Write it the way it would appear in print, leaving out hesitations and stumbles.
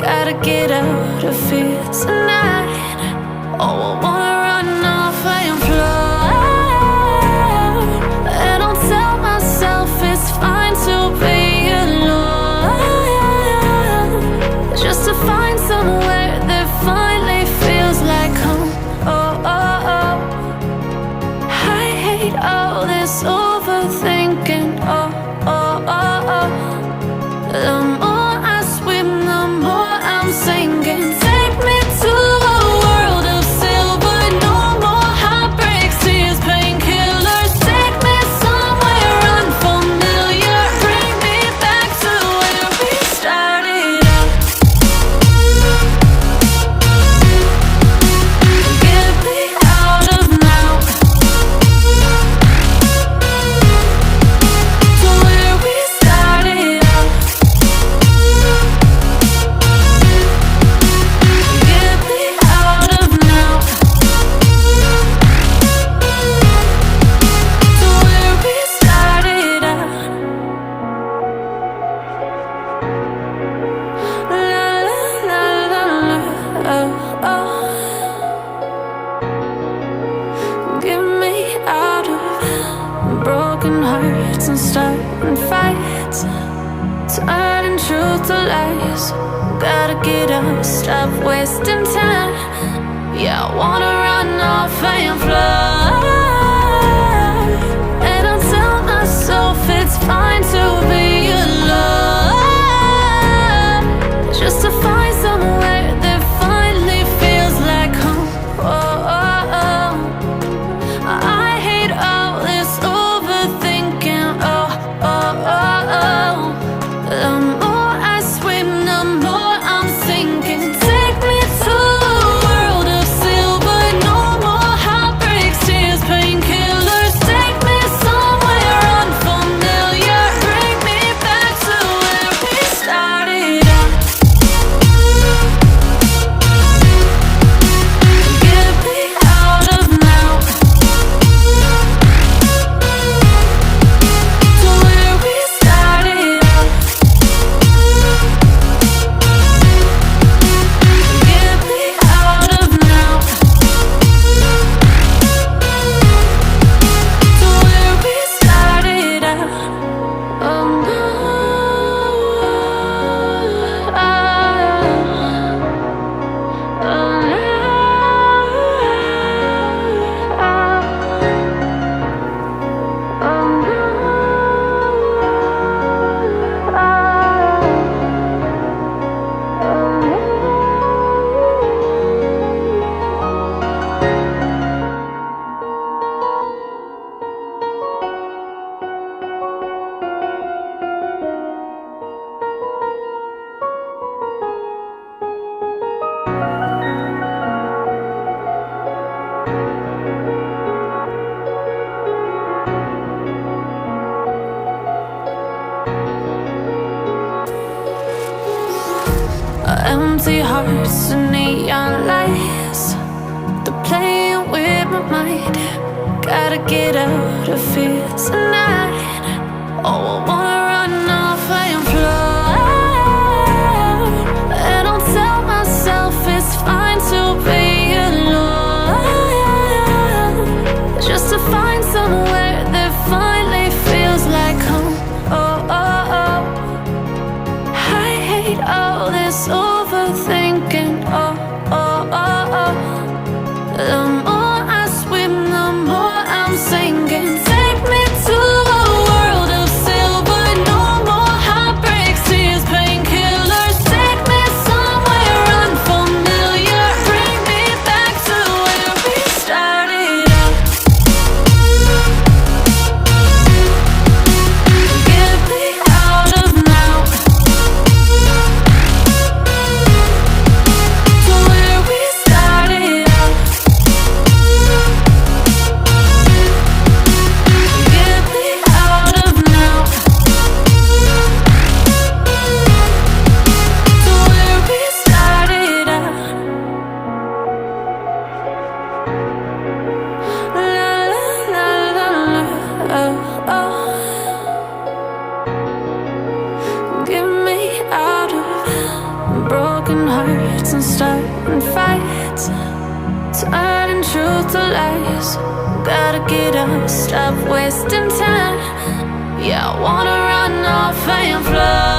Gotta get out of here tonight. Oh, I wanna run off and fly. And I'll tell myself it's fine to be alone, just to find somewhere that finally feels like home. Oh, oh, oh. I hate all this overthinking. Oh, oh, oh, oh. The more I swim, the more I'm sinking. Take me to a world of silver. No more heartbreaks, tears, painkillers. Take me somewhere unfamiliar. Bring me back to where we started out. Get me out of now, to where we started out. Get me out of now, to where we started out. La la la la la, oh, oh. Get me out of broken hearts and starting fights, turning truth to lies. Gotta get up, stop wasting time. Yeah, I wanna run off and fly. And I'll tell myself it's fine to be alone, just to find somewhere that finally feels like home. Oh, oh, oh. I hate all this overthinking. Oh, oh, oh, oh. The more I swim, the more I'm sinking. Take me to a world of silver. No more heartbreaks, tears, painkillers. Take me somewhere unfamiliar. Bring me back to where we started out. Get me out of now, to where we started out. Get me out of now, to where we started out. Oh no, empty hearts and neon lights, they're playing with my mind. Gotta get out of here tonight. Oh, I wanna run off and fly. And I'll tell myself it's fine to be alone, just to find somewhere that finally feels like home. Oh, oh, oh. I hate all this overthinking. Oh, oh, oh, oh. The more I swim, the more I'm sinking. Take me to a world of silver. broken hearts and starting fights, turning truth to lies. Gotta get up, stop wasting time. Yeah, I wanna run off and fly.